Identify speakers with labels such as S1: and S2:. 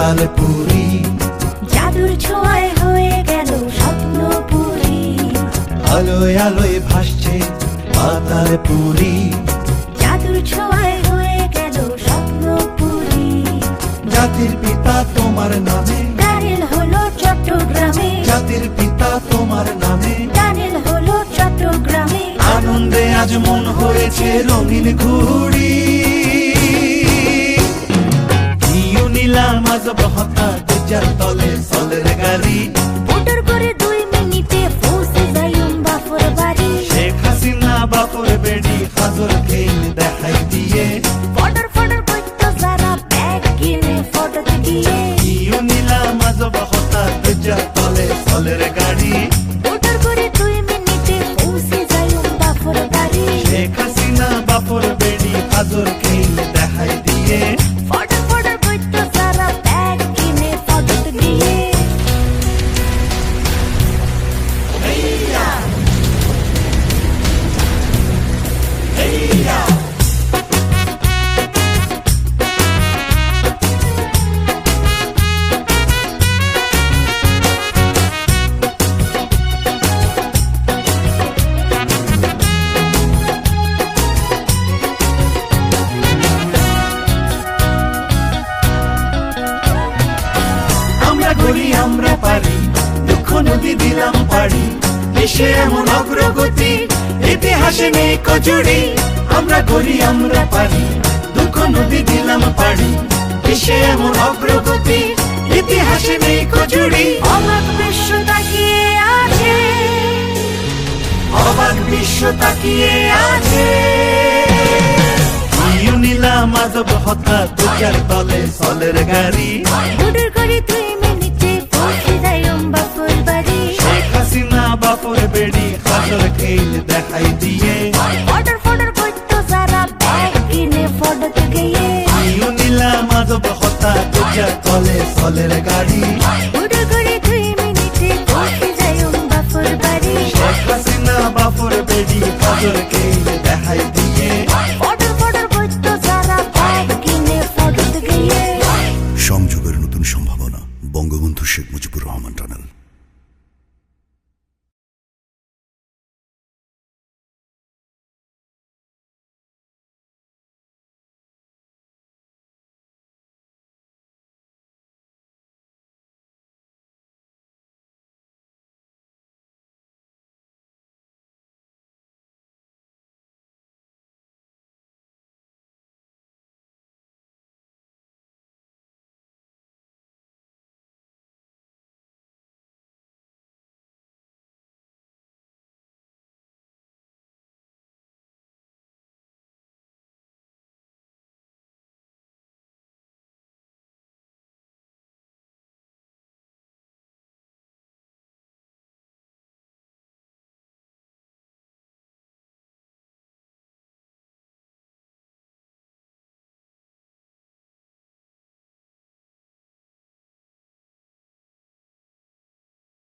S1: পাতালপুরি,
S2: জাদুর ছোঁয়ায় হয়ে গেল স্বপ্নপুরী।
S1: আলোয় আলোয় ভাসছে পাতালপুরি,
S2: জাদুর ছোঁয়ায় হয়ে গেল স্বপ্নপুরী।
S1: জাতির পিতা তোমার নামে,
S2: টানেল হলো চট্টগ্রামে,
S1: জাতির পিতা তোমার নামে।
S2: টানেল হলো চট্টগ্রামে।
S1: আনন্দে আজ মন হয়েছে রঙিন ঘুড়ি, নিলাম আজ বহতা দরজার তলে সলের গাড়ি।
S2: মোটর করে 2 মিনিটে পৌঁছে যাইম বাপর বাড়ি।
S1: শেখ হাসিনা বাপর বেড়ি হাজর খেল দেখাই দিয়ে,
S2: ফডর ফডর করতো যারা ব্যাগ কিনে ফটো দিয়ে।
S1: নিলাম আজ বহতা দরজার তলে সলের গাড়ি।
S2: মোটর করে 2 মিনিটে পৌঁছে যাইম বাপর বাড়ি।
S1: শেখ হাসিনা বাপর বেড়ি হাজর খেল দেখাই দিয়ে,
S2: ফডর ফডর করতো যারা ব্যাগ কিনে ফটো দিয়ে।
S1: আমরা করি আমরা পারি, দুঃখ নদী দিলাম পারি। দেশে এমন অগ্রগতি, ইতিহাসে নেই কজুড়ি। আমরা করি আমরা পারি, দুঃখ নদী দিলাম পারি। দেশে এমন অগ্রগতি, ইতিহাসে নেই কজুড়ি।
S2: অবাক বিশ্ব তাকিয়ে আছে,
S1: অবাক বিশ্ব তাকিয়ে আছে। নিলাম আজ বহতা দরজার তলে সলের গাড়ি।
S2: মোটর করে 2 মিনিটে পৌঁছে যাইম বাপর বাড়ি।
S1: শেখ হাসিনা বাপর বেড়ি হাজর খেল দেখাই দিয়ে,
S2: ফডর ফডর করতো যারা ব্যাগ কিনে ফটো দিয়ে।
S1: নিলাম আজ বহতা দরজার তলে সলের গাড়ি।